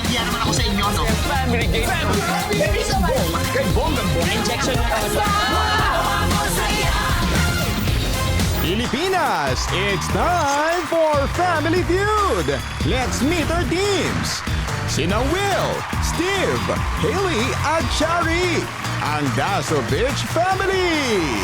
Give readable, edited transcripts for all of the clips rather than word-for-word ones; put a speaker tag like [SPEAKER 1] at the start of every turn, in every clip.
[SPEAKER 1] nahihiya naman ako sa inyo, no?
[SPEAKER 2] Family game.
[SPEAKER 1] Family kay bonggang-bongga.
[SPEAKER 2] Injection na
[SPEAKER 3] Pilipinas, it's time for Family Feud. Let's meet our teams. Sina Will, Steve, Haley at Shari. Ang Dasovich family.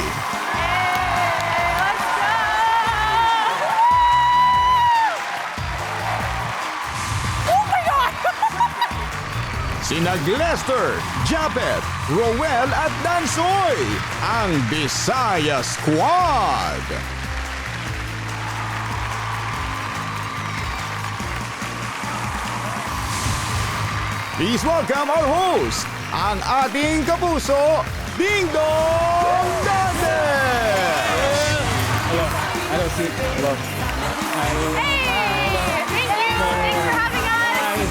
[SPEAKER 3] Sina Glester, Japet, Roel at Dansoy. Ang Bisaya Squad. Please welcome our host, ang ating kapuso, Ding Dong Dantes!
[SPEAKER 4] Hello, Sid. Hello.
[SPEAKER 5] Hey! Thank you! Thanks for having us!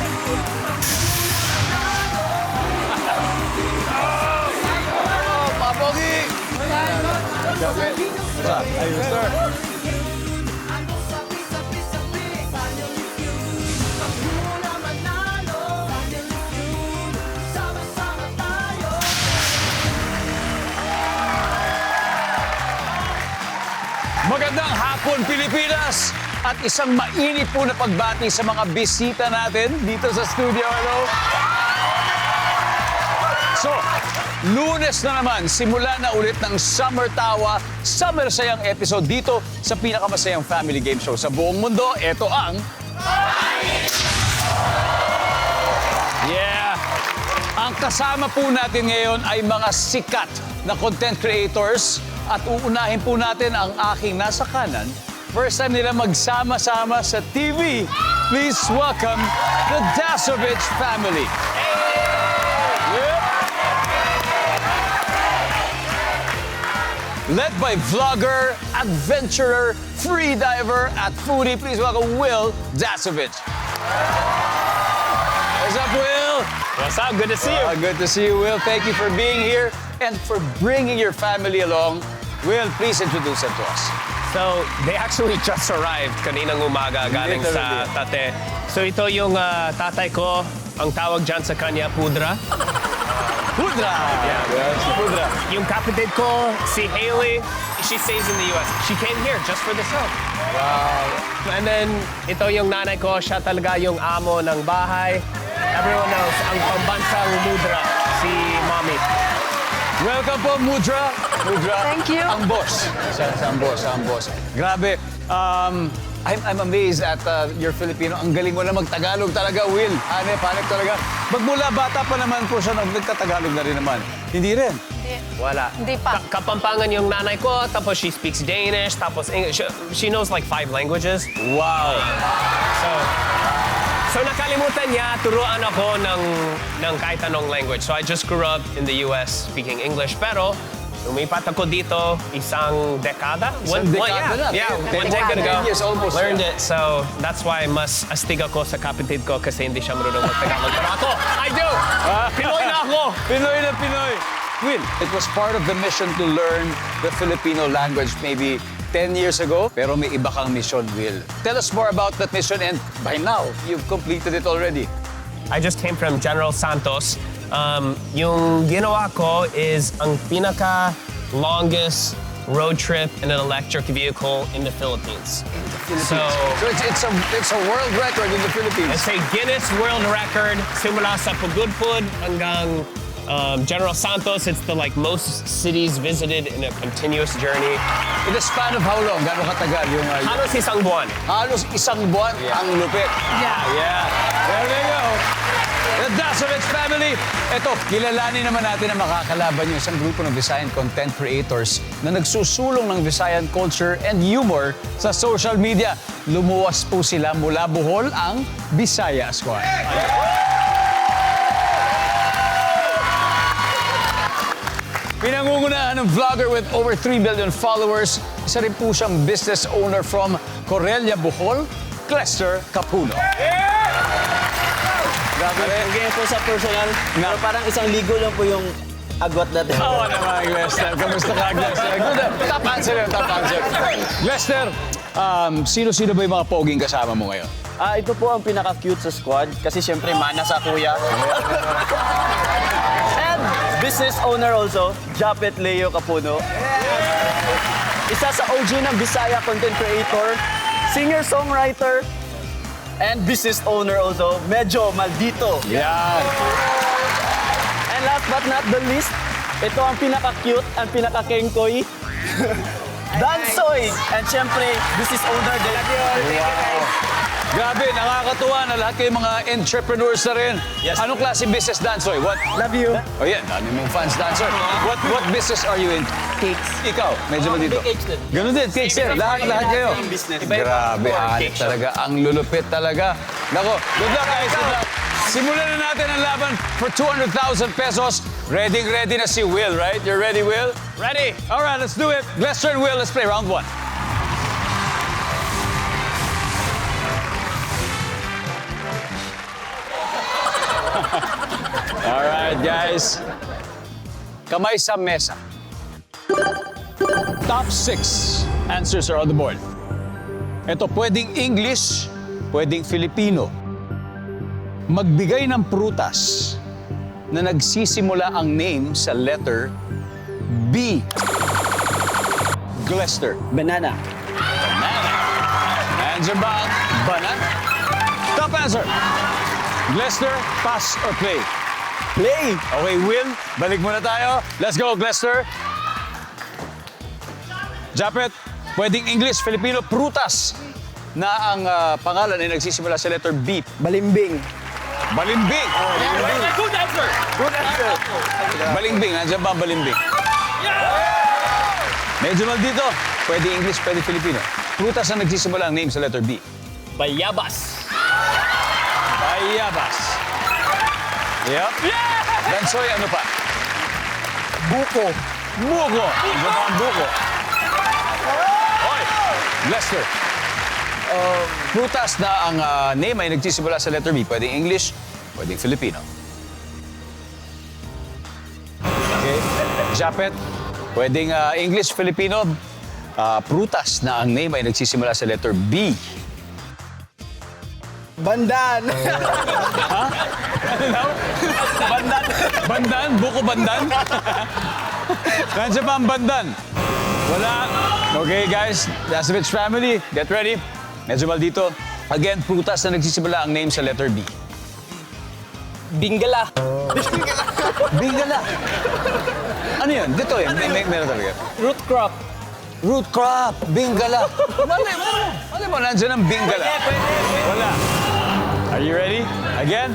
[SPEAKER 2] Papogi!
[SPEAKER 4] Ayun, sir.
[SPEAKER 2] Magandang hapon, Pilipinas! At isang mainit po na pagbati sa mga bisita natin dito sa studio. Hello! So, Lunes na naman, simula na ulit ng Summer Tawa, Summer Sayang episode dito sa pinakamasayang family game show sa buong mundo. Ito ang... Yeah! Ang kasama po natin ngayon ay mga sikat na content creators at uunahin po natin ang aking nasa kanan. First time nila magsama-sama sa TV. Please welcome the Dasovich family. Yeah. Led by vlogger, adventurer, freediver, at foodie. Please welcome Will Dasovich. What's up, Will?
[SPEAKER 4] What's up? Good to see you.
[SPEAKER 2] Good to see you, Will. Thank you for being here and for bringing your family along. Will, please introduce them to us.
[SPEAKER 4] So, they actually just arrived kaninang umaga galing sa tate. So, ito yung tatay ko. Ang tawag dyan sa kanya, Pudra.
[SPEAKER 2] Pudra!
[SPEAKER 4] Yeah.
[SPEAKER 2] Pudra.
[SPEAKER 4] Yung kapatid ko, si Haley, she stays in the US. She came here just for the show. Wow. And then, ito yung nanay ko. Siya talaga yung amo ng bahay. Everyone knows, ang pambansang Mudra, si Mommy.
[SPEAKER 2] Welcome po, Mudra. Mudra.
[SPEAKER 5] Thank you.
[SPEAKER 2] Ang boss. Siya ang boss, ang boss. Grabe. I'm amazed at your Filipino. Ang galing mo na mag-Tagalog talaga, Will. Hanep talaga. Magmula bata pa naman po siya, nagtatagalog na rin naman. Hindi rin.
[SPEAKER 4] Wala.
[SPEAKER 5] Hindi pa.
[SPEAKER 4] Kapampangan yung nanay ko, tapos she speaks Danish, tapos English. She knows like 5 languages.
[SPEAKER 2] Wow.
[SPEAKER 4] So nakalimutan niya, turuan ako ng kahit anong language. So I just grew up in the US speaking English. Pero lumipat ako dito isang dekada.
[SPEAKER 2] Isang dekada na.
[SPEAKER 4] Yeah,
[SPEAKER 2] 10
[SPEAKER 4] one decade ago.
[SPEAKER 2] years almost.
[SPEAKER 4] Learned it. So that's why mas astig ako sa kapatid ko kasi hindi siya marunong magtagalog. Pero ako, I do! Pinoy na ako!
[SPEAKER 2] Pinoy na Pinoy. Will, it was part of the mission to learn the Filipino language maybe 10 years ago, pero may iba kang mission, Will. Tell us more about that mission, and by now, you've completed it already.
[SPEAKER 4] I just came from General Santos. Yung ginawa ko is ang pinaka-longest road trip in an electric vehicle in the Philippines. So
[SPEAKER 2] it's a world record in the Philippines.
[SPEAKER 4] it's a Guinness World Record. Simula sa Pagudpud hanggang General Santos. It's the most cities visited in a continuous journey.
[SPEAKER 2] In the span of how long? Gano'ng katagal yung...
[SPEAKER 4] Halos isang buwan.
[SPEAKER 2] Halos isang buwan ang lupit. Yeah. There you go. The Dasovich family. Ito, kilalanin naman natin ang makakalaban yung isang grupo ng Visayan content creators na nagsusulong ng Visayan culture and humor sa social media. Lumuwas po sila mula Bohol, ang Bisaya Squad. Pinangungunahan ng vlogger with over 3 million followers. Isa rin po siyang business owner from Corella, Bohol, Glester Capuno.
[SPEAKER 6] Grabe, ganyan po sa personal. Pero parang isang ligo lang po yung agwat natin.
[SPEAKER 2] Oo naman, Glester. Kamusta ka, Glester? Good. Top answer yan, top answer. Glester, sino-sino ba yung mga poging kasama mo ngayon?
[SPEAKER 6] Ito po ang pinaka-cute sa squad kasi syempre mana sa kuya. And business owner also, Japet Leo Capuno. Isa sa OG ng Bisaya content creator, singer-songwriter, and business owner also, medyo maldito.
[SPEAKER 2] Yan.
[SPEAKER 6] And last but not the least, ito ang pinaka-cute, ang pinaka-kengkoy, Dansoy! And syempre, business owner din.
[SPEAKER 2] Grabe, nakakatuwa na lahat kayong mga entrepreneurs na rin.
[SPEAKER 6] Yes.
[SPEAKER 2] Anong klaseng business, Dansoy? What?
[SPEAKER 6] Love you.
[SPEAKER 2] Oh yan, dami mong fans, Dansoy. What business are you in?
[SPEAKER 6] Cakes.
[SPEAKER 2] Ikaw, medyo dito.
[SPEAKER 6] Cakes din.
[SPEAKER 2] Ganun din, cakes din. Lahat kayo.
[SPEAKER 6] Same business.
[SPEAKER 2] Grabe, hanip talaga. Ang lulupit talaga. Nako, good luck guys, good luck. Simulan na natin ang laban for 200,000 pesos. Ready na si Will, right? You're ready, Will?
[SPEAKER 4] Ready?
[SPEAKER 2] All right, let's do it. Lester and Will, let's play round 1. All right, guys. Kamay sa mesa. Top 6 answers are on the board. Ito, pwedeng English, pwedeng Filipino. Magbigay ng prutas na nagsisimula ang name sa letter B. Glester.
[SPEAKER 6] Banana.
[SPEAKER 2] Answer ba ang banana? Top answer. Glester, pass or play?
[SPEAKER 6] Play!
[SPEAKER 2] Okay, Will, balik muna tayo. Let's go, Glester. Japet, pwedeng English, Filipino, prutas na ang pangalan ay nagsisimula sa letter B.
[SPEAKER 6] Balimbing.
[SPEAKER 2] Balimbing.
[SPEAKER 4] Good answer.
[SPEAKER 6] Good answer.
[SPEAKER 2] Balimbing, nandiyan ba ang balimbing? Medyo maldito. Pwede English, pwede Filipino. Prutas na nagsisimula ang name sa letter B.
[SPEAKER 4] Bayabas.
[SPEAKER 2] Bayabas. Yep. Dansoy, ano pa?
[SPEAKER 6] Buko.
[SPEAKER 2] Buko. Ano ba ang buko? Oy, Lester. Prutas na ang name ay nagsisimula sa letter B. Pwedeng English, pwedeng Filipino. Okay. Japet, pwedeng English, Filipino. Prutas na ang name ay nagsisimula sa letter B.
[SPEAKER 6] Bandan.
[SPEAKER 2] Bandan? Bandan? Buko bandan? Nandiyan pa ang bandan? Wala. Okay, guys. Dasovich family, get ready. Medyo maldito. Again, prutas na nagsisimula ang name sa letter B.
[SPEAKER 6] Bingala.
[SPEAKER 2] Bingala. Ano yun? Dito yun. Meron talaga.
[SPEAKER 6] Root crop.
[SPEAKER 2] Root crop. Bingala. Ano mo? Nandiyan ang bingala. Wala. Are you ready? Again?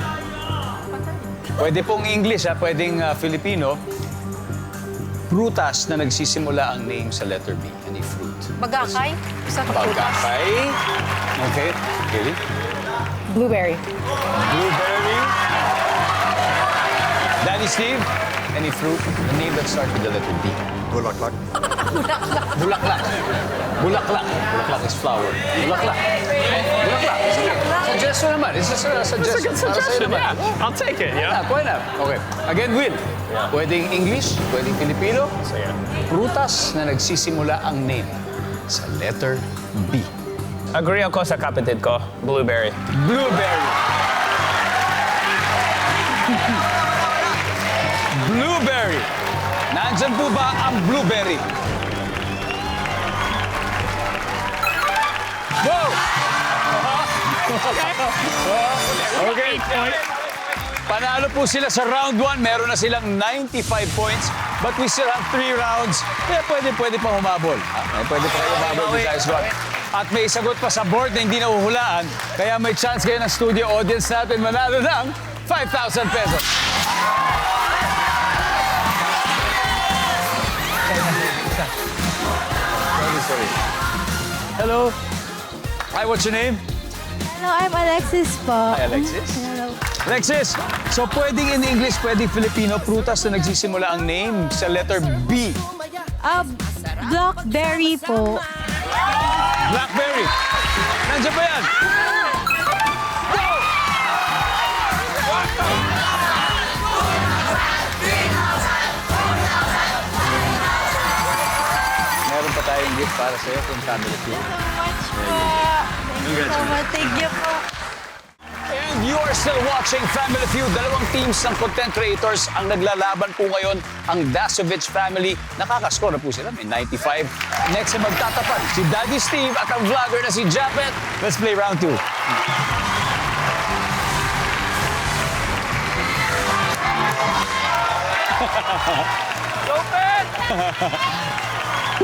[SPEAKER 2] Pwede pong English, ha? Pwedeng Filipino. Prutas na nagsisimula ang name sa letter B. Any fruit.
[SPEAKER 5] Bagakay. Isa ka prutas.
[SPEAKER 2] Bagakay. Okay. Really?
[SPEAKER 5] Blueberry.
[SPEAKER 2] Blueberry. Daddy Steve, any fruit? The name that starts with the letter B.
[SPEAKER 3] Bulaklak.
[SPEAKER 2] Bulaklak. Bulaklak. Bulaklak is flower. Bulaklak. Bulaklak. Sige. Suggestion naman. It's just a suggestion. Para sa'yo naman.
[SPEAKER 4] Yeah, I'll take it, yeah.
[SPEAKER 2] Why not? Okay. Again, Will. Pwedeng English, pwedeng Filipino. Prutas na nagsisimula ang name sa letter B.
[SPEAKER 4] Agree ako sa kapatid ko, blueberry.
[SPEAKER 2] Blueberry. Blueberry. Nandyan po ba ang blueberry? Wow! Okay. Panalo po sila sa round 1. Meron na silang 95 points. But we still have 3 rounds. Kaya pwede pa humabol. Pwede pa kayo humabol with Ice Squad. At may sagot pa sa board na hindi nahuhulaan. Kaya may chance kayo ng studio audience natin manalo ng 5,000 pesos. Sorry. Hello. Hi, what's your name?
[SPEAKER 7] Hello, I'm Alexis po.
[SPEAKER 2] Hi, Alexis.
[SPEAKER 7] Hello.
[SPEAKER 2] Alexis, so pwedeng in English, pwedeng Filipino, prutas na nagsisimula ang name sa letter B.
[SPEAKER 7] Blackberry po.
[SPEAKER 2] Blackberry. Nandiyan ba yan? Meron pa tayong gift para sa'yo from Family Feud.
[SPEAKER 7] Thank you po.
[SPEAKER 2] And you are still watching Family Feud. Dalawang teams ng content creators ang naglalaban po ngayon. Ang Dasovich family, nakakascore na po sila. May 95. Next na magtatapat, si Daddy Steve at ang vlogger na si Japet. Let's play round 2.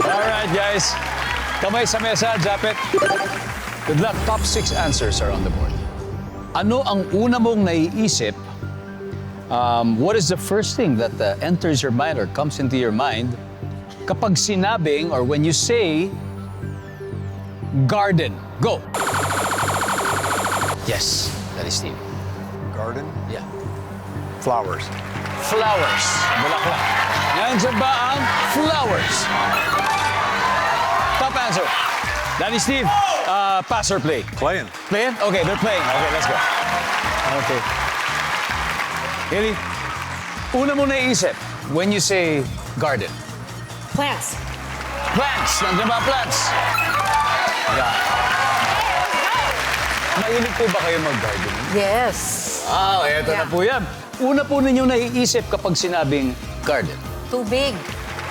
[SPEAKER 2] Alright, guys. Kamay sa mesa, Japet. Good luck. Top 6 answers are on the board. Ano ang una mong naiisip? What is the first thing that enters your mind or comes into your mind kapag sinabing or when you say garden? Go. Yes, that is Steve.
[SPEAKER 8] Garden?
[SPEAKER 2] Yeah.
[SPEAKER 8] Flowers.
[SPEAKER 2] Flowers. Bulaklak. Nandiyan ba ang flowers? Top answer. Daddy Steve, pass or play?
[SPEAKER 8] Playing.
[SPEAKER 2] Playing? Okay, they're playing. Okay, let's go. Okay. Haley, una mo naisip when you say garden.
[SPEAKER 5] Plants.
[SPEAKER 2] Plants. Nandiyan ba ang plants? Yeah. Mahilig po ba kayo mag-gardening?
[SPEAKER 5] Yes.
[SPEAKER 2] Eto na po yan. Una po ninyong naiisip kapag sinabing garden.
[SPEAKER 5] Tubig.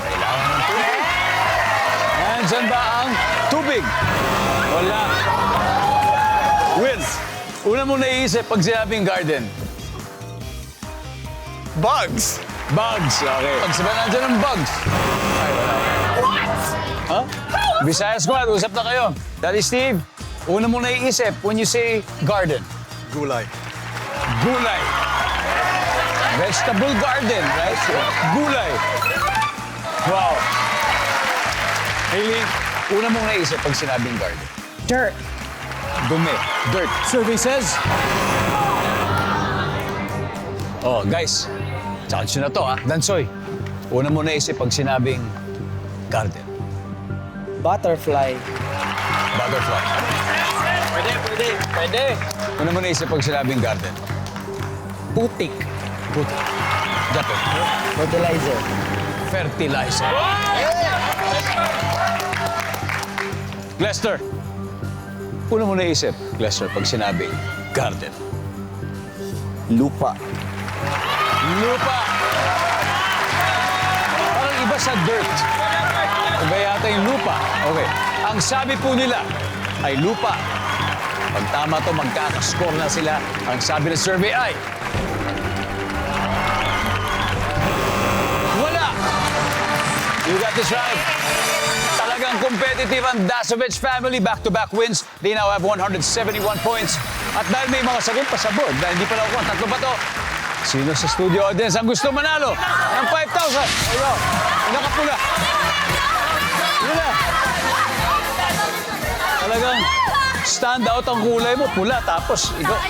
[SPEAKER 2] Kailangan ng tubig. Nandiyan ba ang tubig? Wala. Will, una mo naiisip pag sinabing garden.
[SPEAKER 8] Bugs.
[SPEAKER 2] Bugs. Okay. Pag sabihin nandiyan ang bugs. Ay, wala. What? Huh? Bisaya Squad, usap na kayo. Daddy Steve, una mo naiisip when you say garden.
[SPEAKER 8] Gulay.
[SPEAKER 2] Gulay. Vegetable garden, right? Gulay. Wow. Hailey, una mong naisip pag sinabing garden.
[SPEAKER 5] Dirt.
[SPEAKER 2] Dumi. Dirt. Survey says... Oh, guys. Chance nyo na to, ha? Dansoy, una mo naisip pag sinabing garden.
[SPEAKER 6] Butterfly.
[SPEAKER 2] Butterfly.
[SPEAKER 6] Pwede.
[SPEAKER 2] Una mo naisip pag sinabing garden.
[SPEAKER 6] Putik.
[SPEAKER 2] Puti. Japet.
[SPEAKER 6] Fertilizer.
[SPEAKER 2] Fertilizer. Lester, una mo naisip, Lester, pag sinabing garden.
[SPEAKER 6] Lupa.
[SPEAKER 2] Lupa. Parang iba sa dirt. Iba yata yung lupa. Okay. Ang sabi po nila ay lupa. Pag tama to, magkakascore na sila. Ang sabi ng survey ay... Wala! You got this right. Talagang competitive ang Dasovich family. Back-to-back wins. They now have 171 points. At dahil may mga sagot pa sa board, dahil hindi pa lang ako, tatlo ba to? Sino sa studio audience ang gusto manalo ng 5,000? Ayo, nakapula. Yun na. Talagang stand out ang kulay mo, pula. Tapos, ikaw,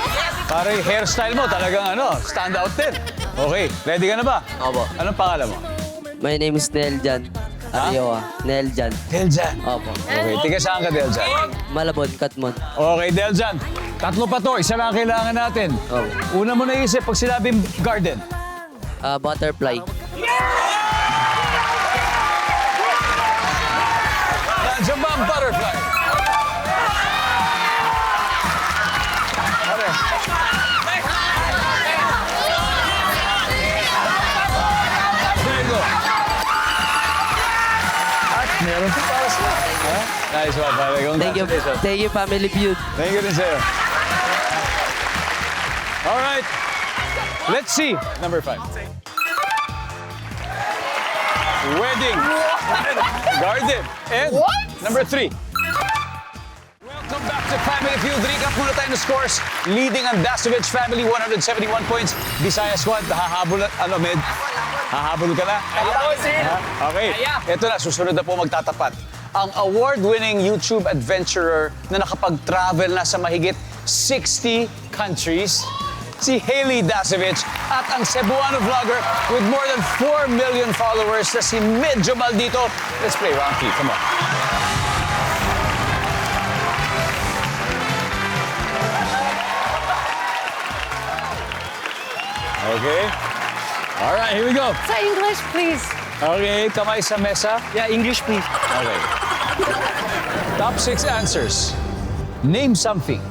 [SPEAKER 2] parang yung hairstyle mo, talagang stand out din. Okay, ready ka na ba?
[SPEAKER 9] Opo.
[SPEAKER 2] Anong pangalan mo?
[SPEAKER 9] My name is Neljan. Arioa. Neljan.
[SPEAKER 2] Deljan.
[SPEAKER 9] Opo.
[SPEAKER 2] Okay, tiga saan ka, Deljan?
[SPEAKER 9] Malabon, Katmon.
[SPEAKER 2] Okay, Deljan. Tatlo pa to, isa lang ang kailangan natin.
[SPEAKER 9] Oh.
[SPEAKER 2] Una mo naisip pag sinabing garden.
[SPEAKER 9] Butterfly.
[SPEAKER 2] Nandiyan ba ang butterfly? Okay. There you go. At meron pa para sila. Nice one, pare. Congratulations.
[SPEAKER 9] Thank you, Family Feud.
[SPEAKER 2] Thank you din sa'yo. All right. Let's see. Number 5. Wedding. Garden. And number 3. Welcome back to Family Feud. Recap muna tayo ng scores. Leading ang Dasovich family, 171 points. Bisaya Squad, hahabol, Med? Hahabol ka na? Okay. Ito na, susunod na po magtatapat. Ang award-winning YouTube adventurer na nakapag-travel na sa mahigit 60 countries, si Hailey Dasovich, at ang Cebuano vlogger with more than 4 million followers na si Medyo Maldito. Let's play round 3. Come on. Okay. All right, here we go.
[SPEAKER 5] Sa English, please.
[SPEAKER 2] Okay, kamay sa mesa.
[SPEAKER 6] Yeah, English please.
[SPEAKER 2] Okay. Top 6 answers. Name something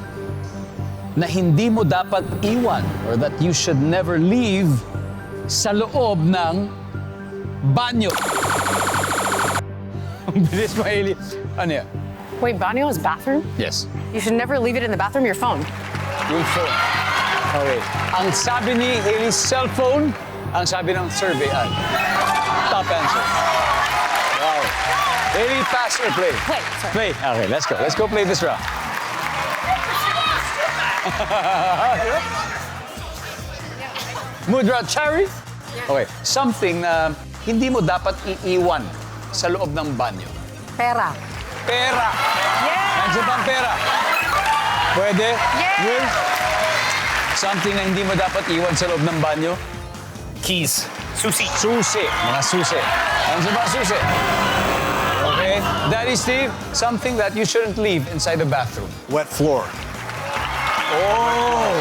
[SPEAKER 2] na hindi mo dapat iwan or that you should never leave sa loob ng banyo. Ang bilis mo, Hailey. Ano yan?
[SPEAKER 5] Wait, banyo is bathroom?
[SPEAKER 2] Yes.
[SPEAKER 5] You should never leave it in the bathroom, your phone.
[SPEAKER 2] Yung phone. Okay. Ang sabi ni Hailey's cellphone, ang sabi ng survey ay top answer. Wow. Hailey, pass or play?
[SPEAKER 5] Play, sorry.
[SPEAKER 2] Play. Okay, let's go. Let's go play this round. Mudra Chari? Okay. Something na hindi mo dapat iiwan sa loob ng banyo.
[SPEAKER 5] Pera.
[SPEAKER 2] Pera.
[SPEAKER 5] Yeah!
[SPEAKER 2] Nandiyan ba ang pera? Pwede?
[SPEAKER 5] Yeah!
[SPEAKER 2] Will? Something na hindi mo dapat iwan sa loob ng banyo?
[SPEAKER 4] Keys. Susi.
[SPEAKER 2] Susi. Mga susi. Nandiyan ba ang susi? Okay. Daddy Steve, something that you shouldn't leave inside the bathroom.
[SPEAKER 8] Wet floor.
[SPEAKER 2] Oh!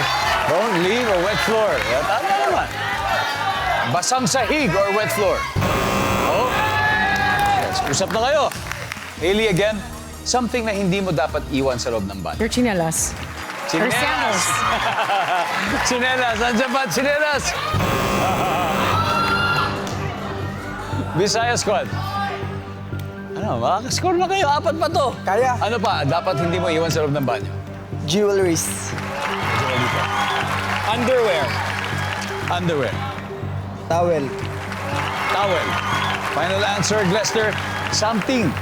[SPEAKER 2] Don't leave a wet floor. Tama naman. Basang sahig or wet floor. Oh. Yes, usap na kayo. Hailey again, something na hindi mo dapat iwan sa loob ng banyo.
[SPEAKER 5] Your chinelas. Or sandals.
[SPEAKER 2] Chinelas. Nandiyan ba? Chinelas. Visayas Squad. Ano, makakascore na kayo. 4 pa to.
[SPEAKER 6] Kaya.
[SPEAKER 2] Ano pa? Dapat hindi mo iwan sa loob ng banyo.
[SPEAKER 6] Jewelries.
[SPEAKER 2] Underwear. Underwear.
[SPEAKER 6] Towel.
[SPEAKER 2] Towel. Final answer, Glester. Something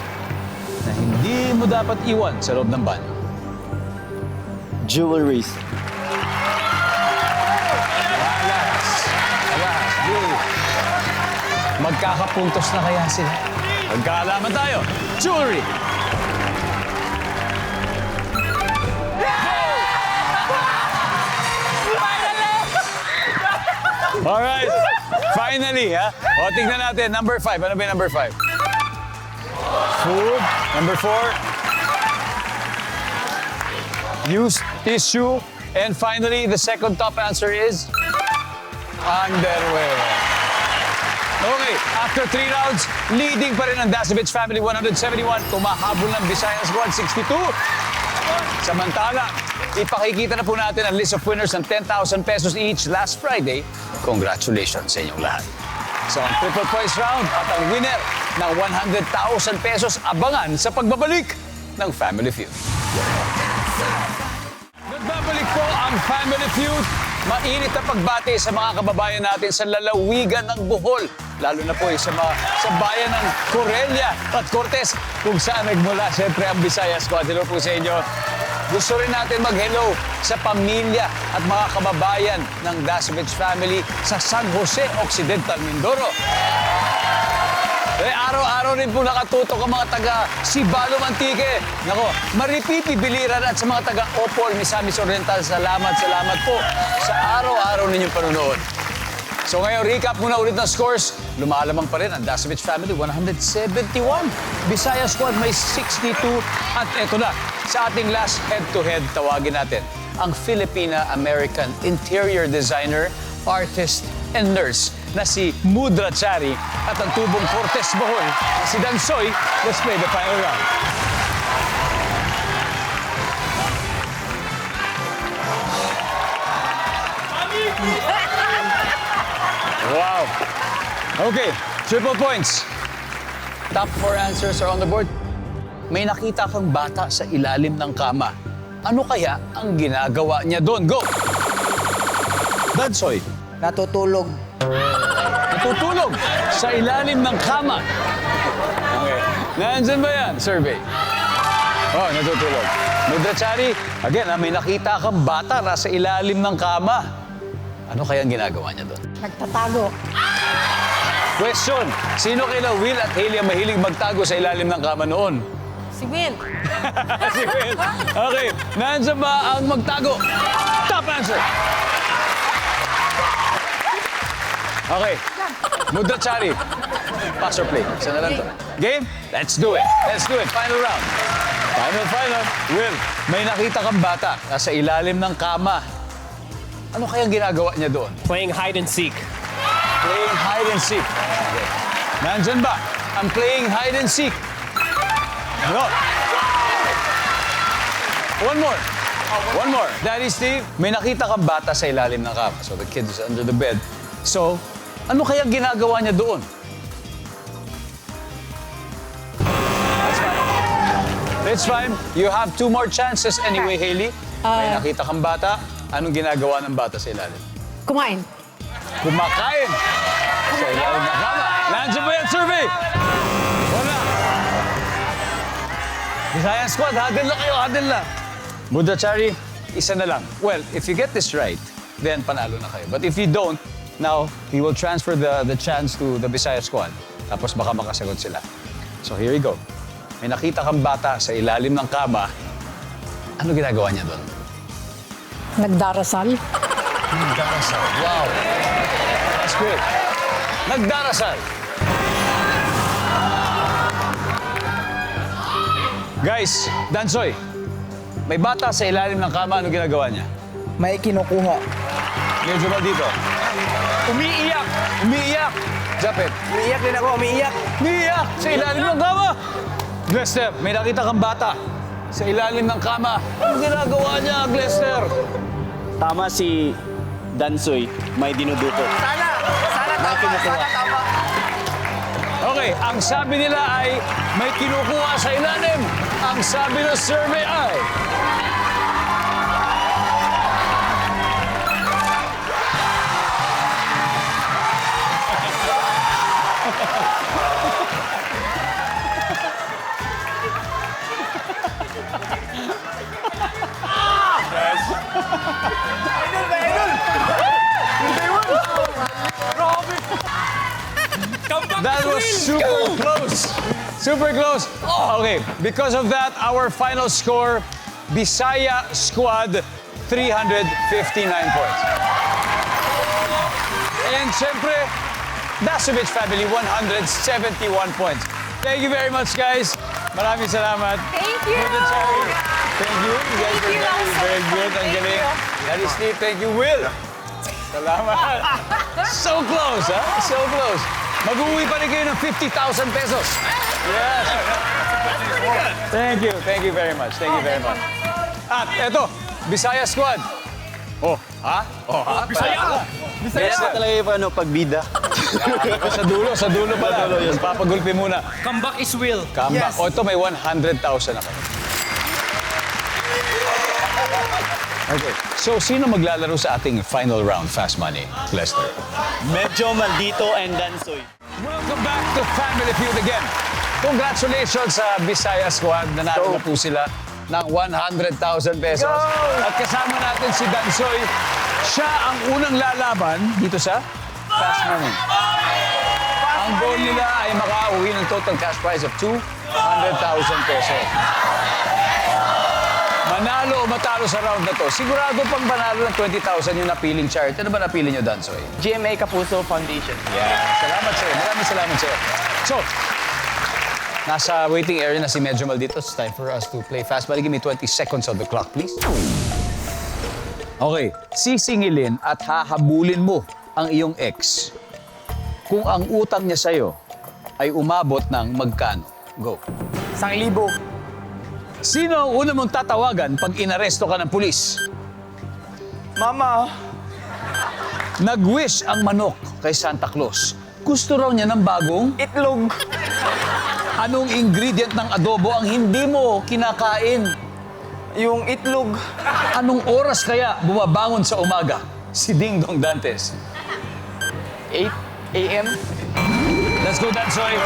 [SPEAKER 2] na hindi mo dapat iwan sa loob ng banyo.
[SPEAKER 6] Jewelries.
[SPEAKER 2] Alas. Alas. Jewelry. Magkakapuntos na kaya sila? Magkaalaman tayo. Jewelry. Alright. Finally, ha? O, tingnan natin. Number 5. Ano ba yung number 5? Food. Number 4. Used tissue. And finally, the second top answer is underwear. Okay, after 3 rounds, leading pa rin ang Dasovich family 171. Kumahabol ng Visayas Squad 62. Samantala, ipakikita na po natin ang list of winners ng 10,000 pesos each last Friday. Congratulations sa inyong lahat. So, ang triple prize round at ang winner ng 100,000 pesos abangan sa pagbabalik ng Family Feud. Nagbabalik po ang Family Feud. Mainit na pagbati sa mga kababayan natin sa lalawigan ng Bohol. Lalo na po sa bayan ng Corelia at Cortez, kung saan nagmula siyempre ang Visayas Squad. Hello po sa inyo. Gusto rin natin mag-hello sa pamilya at mga kababayan ng Dasovich family sa San Jose Occidental, Mindoro. Araw-araw rin po nakatutok ang mga taga Sibalo, Mantique. Nako, Maripipi, Biliran at sa mga taga Opol, Misamis Oriental, salamat po sa araw-araw ninyong panonood. So ngayon, recap muna ulit ng scores. Lumalamang pa rin ang Dasovich family, 171. Visayas Squad may 62. At eto na, sa ating last head-to-head, tawagin natin ang Filipina-American interior designer, artist, and nurse na si Mudra Chari at ang tubong Cortez Bohol na si Dansoy. Let's play the final round. Wow. Okay, triple points. Top 4 answers are on the board. May nakita kang bata sa ilalim ng kama. Ano kaya ang ginagawa niya doon? Go! Dansoy.
[SPEAKER 6] Natutulog.
[SPEAKER 2] Natutulog sa ilalim ng kama. Okay. Nandyan ba yan? Survey. Oh, natutulog. Mudra Chari, again, may nakita kang bata nasa ilalim ng kama. Ano kaya ang ginagawa niya doon?
[SPEAKER 5] Nagtatago.
[SPEAKER 2] Question, sino kila Will at Hailey ang mahilig magtago sa ilalim ng kama noon?
[SPEAKER 5] Si Will.
[SPEAKER 2] Si Will. Okay, nandyan ba ang magtago? Top answer! Okay, Mudra Chari, pass or play? Isa na lang to. Game? Let's do it. Let's do it. Final round. Final. Will, may nakita kang bata nasa ilalim ng kama. Ano kayang ginagawa niya doon?
[SPEAKER 4] Playing hide and seek.
[SPEAKER 2] Playing hide and seek. Okay. Nandyan ba ang playing hide and seek? No. One more. One more. Daddy Steve, may nakita kang bata sa ilalim ng kama. So the kid is under the bed. So, ano kaya ginagawa niya doon? It's fine. You have 2 more chances anyway, Hailey. May nakita kang bata. Anong ginagawa ng bata sa ilalim?
[SPEAKER 5] Kumain.
[SPEAKER 2] Kumakain sa ilalim ng kama. Nandiyan ba yan, survey? Wala. Visayan Squad, hadil na kayo, hadil na. Buddha Chari, isa na lang. Well, if you get this right, then panalo na kayo. But if you don't, now, we will transfer the chance to the Visaya Squad. Tapos baka makasagot sila. So here you go. May nakita kang bata sa ilalim ng kama. Ano ginagawa niya doon?
[SPEAKER 5] Nagdarasal.
[SPEAKER 2] Nagdarasal. Wow. That's good. Nagdarasal. Guys, Dansoy, may bata sa ilalim ng kama. Ano ginagawa niya?
[SPEAKER 9] May kinukuha.
[SPEAKER 2] Medyo ba dito?
[SPEAKER 4] Umiiyak!
[SPEAKER 2] Umiiyak. Japet.
[SPEAKER 9] Umiiyak din ako, umiiyak.
[SPEAKER 2] Umiiyak sa ilalim ng kama. Glester, may nakita kang bata sa ilalim ng kama. Ano ginagawa niya, Glester?
[SPEAKER 6] Tama si Dansoy, may dinuduko.
[SPEAKER 9] Sana tama.
[SPEAKER 2] Okay, ang sabi nila ay may kinukuha sa ilalim. Ang sabi ng survey ay... That was super close. Super close. Okay, because of that, our final score, Bisaya Squad, 359 points. And syempre, Dasovich family, 171 points. Thank you very much, guys. Maraming salamat.
[SPEAKER 5] Thank you.
[SPEAKER 2] Buddha Chari, thank you. You guys
[SPEAKER 5] Thank
[SPEAKER 2] were
[SPEAKER 5] you,
[SPEAKER 2] very,
[SPEAKER 5] Nelson.
[SPEAKER 2] very good. Ang
[SPEAKER 5] Thank
[SPEAKER 2] galing.
[SPEAKER 5] you.
[SPEAKER 2] Daddy Steve, thank you. Will. Salamat. So close, ha? So close. Mag-uwi pa rin kayo ng 50,000 pesos. Yes. Thank you. Thank you very much. Thank you very much. At eto, Bisaya Squad. Oh, ha? Oh, ha? Bisaya.
[SPEAKER 6] Bisaya talaga yung pagbida.
[SPEAKER 2] Sa dulo pala. Yes. Papagulpi muna.
[SPEAKER 4] Comeback is will.
[SPEAKER 2] Comeback. O ito, may 100,000 ako. Okay. So, sino maglalaro sa ating final round, Fast Money? Lester.
[SPEAKER 6] Medyo Maldito and Dansoy.
[SPEAKER 2] Welcome back to Family Feud again. Congratulations sa Bisaya Squad. Nanalo na po sila ng 100,000 pesos. At kasama natin si Dansoy. Siya ang unang lalaban dito sa Fast Money. Ang goal nila ay makauwi ng total cash prize of 200,000 pesos. Manalo o matalo sa round na to, sigurado pang manalo ng 20,000 yung napiling charity. Ano ba napili nyo, Dansoy?
[SPEAKER 9] GMA Kapuso Foundation.
[SPEAKER 2] Yeah. Salamat sa'yo. Maraming salamat sa'yo. So, nasa waiting area na si Medyo Maldito. It's time for us to play fast. Bali, give me 20 seconds on the clock, please. Okay. Sisingilin at hahabulin mo ang iyong ex kung ang utang niya sa'yo ay umabot ng magkano. Go.
[SPEAKER 9] 1,000.
[SPEAKER 2] Sino ang una mong tatawagan pag inaresto ka ng pulis?
[SPEAKER 9] Mama.
[SPEAKER 2] Nag-wish ang manok kay Santa Claus. Gusto raw niya ng bagong...
[SPEAKER 9] Itlog.
[SPEAKER 2] Anong ingredient ng adobo ang hindi mo kinakain?
[SPEAKER 9] Yung itlog.
[SPEAKER 2] Anong oras kaya bumabangon sa umaga si Ding Dong Dantes?
[SPEAKER 9] 8 a.m.
[SPEAKER 2] Let's go, Dansoy.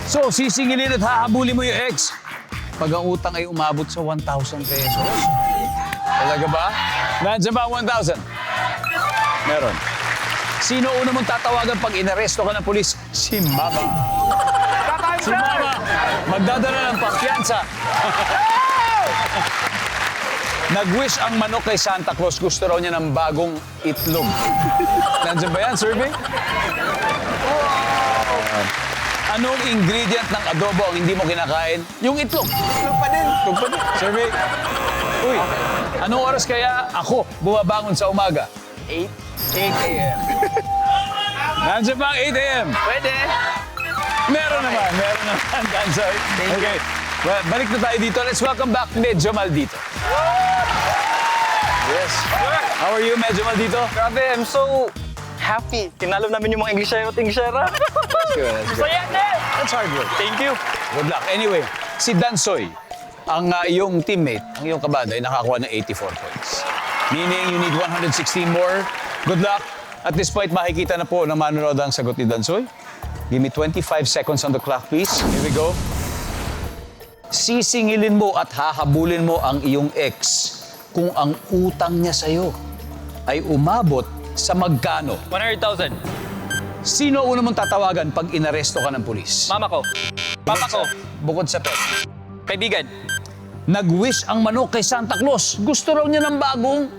[SPEAKER 2] So, sisingilin at hahabulin mo yung ex pag ang utang ay umabot sa 1,000 pesos. Talaga ba? Nandiyan ba ang 1,000? Meron. Sino una mong tatawagan pag inaresto ka ng pulis? Si Mama. Si Mama. Magdadala ng pangpiyansa. Nag-wish ang manok kay Santa Claus. Gusto raw niya ng bagong itlog. Nandiyan ba yan, survey? Anong ingredient ng adobo ang hindi mo kinakain? Yung itlog. Itlog pa din. Itlog pa din. Survey. Uy, anong oras kaya ako bumabangon sa umaga? 8 a.m. Nandiyan ba ang 8 a.m.?
[SPEAKER 9] Pwede.
[SPEAKER 2] Meron naman. Dansoy. Okay. Well, balik na tayo dito. Let's welcome back Medyo Maldito. Yes. How are you, Medyo Maldito?
[SPEAKER 6] Grabe, I'm so happy. Tinalo namin yung mga Englishero at Englishera.
[SPEAKER 2] That's good. That's hard work.
[SPEAKER 6] Thank you.
[SPEAKER 2] Good luck. Anyway, si Dansoy, ang iyong teammate, ang iyong kabanda, ay nakakuha ng 84 points. Meaning, you need 116 more. Good luck. At this point, makikita na po ng manonood ang sagot ni Dansoy. Give me 25 seconds on the clock, please. Here we go. Sisingilin mo at hahabulin mo ang iyong ex kung ang utang niya sa'yo ay umabot sa magkano.
[SPEAKER 6] 100,000.
[SPEAKER 2] Sino una mong tatawagan pag inaresto ka ng pulis?
[SPEAKER 6] Mama ko. Papa ko.
[SPEAKER 2] Bukod sa pet.
[SPEAKER 6] Kaibigan.
[SPEAKER 2] Nag-wish ang manok kay Santa Claus. Gusto raw niya ng bagong...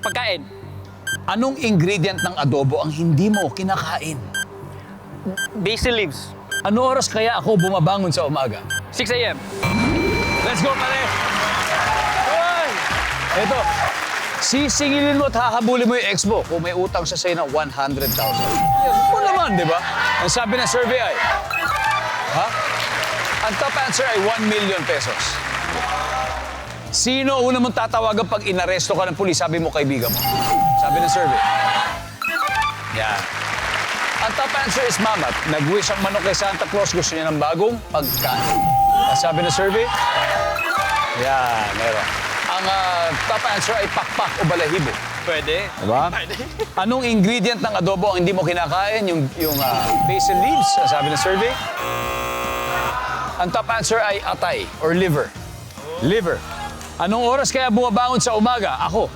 [SPEAKER 6] Pagkain.
[SPEAKER 2] Anong ingredient ng adobo ang hindi mo kinakain?
[SPEAKER 6] Basil leaves.
[SPEAKER 2] Ano oras kaya ako bumabangon sa umaga?
[SPEAKER 6] 6 a.m.
[SPEAKER 2] Let's go, pare! Ito, sisingilin mo at hahabulin mo yung ex mo kung may utang siya sa'yo ng 100,000. O naman, di ba? Ang sabi ng survey ay... Ha? Ang top answer ay 1 million pesos. Sino una mong tatawagan pag inaresto ka ng pulis? Sabi mo, kaibigan mo. Sabi ng survey. Yan. Ang top answer is Mamat. Nag-wish ang manok kay Santa Claus. Gusto niya ng bagong pagkain. Ang sabi ng survey. Yan, meron. Ang top answer ay pakpak o balahibo.
[SPEAKER 6] Pwede.
[SPEAKER 2] Diba? Anong ingredient ng adobo ang hindi mo kinakain? Yung basil leaves, ang sabi ng survey. Ang top answer ay atay or liver. Liver. Anong oras kaya bumabangon sa umaga? Ako.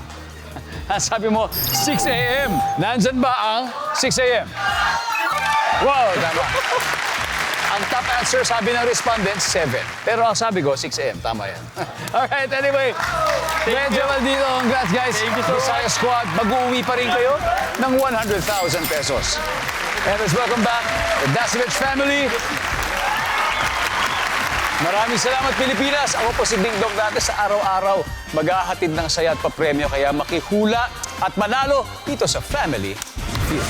[SPEAKER 2] Sabi mo, 6 a.m. Nandyan ba ang 6 a.m.? Wow, tama. Ang top answer, sabi ng respondents, 7. Pero ang sabi ko, 6 a.m. Tama yan. Alright, anyway. Medyo Maldito. Congrats, guys.
[SPEAKER 6] Thank you so
[SPEAKER 2] Bisaya Squad, mag-uwi pa rin kayo ng 100,000 pesos. And let's welcome back the Dasovich family. Maraming salamat, Pilipinas. Ako po si Ding Dong natin sa araw-araw. Maghahatid ng saya at papremyo. Kaya makihula at manalo dito sa Family Feud.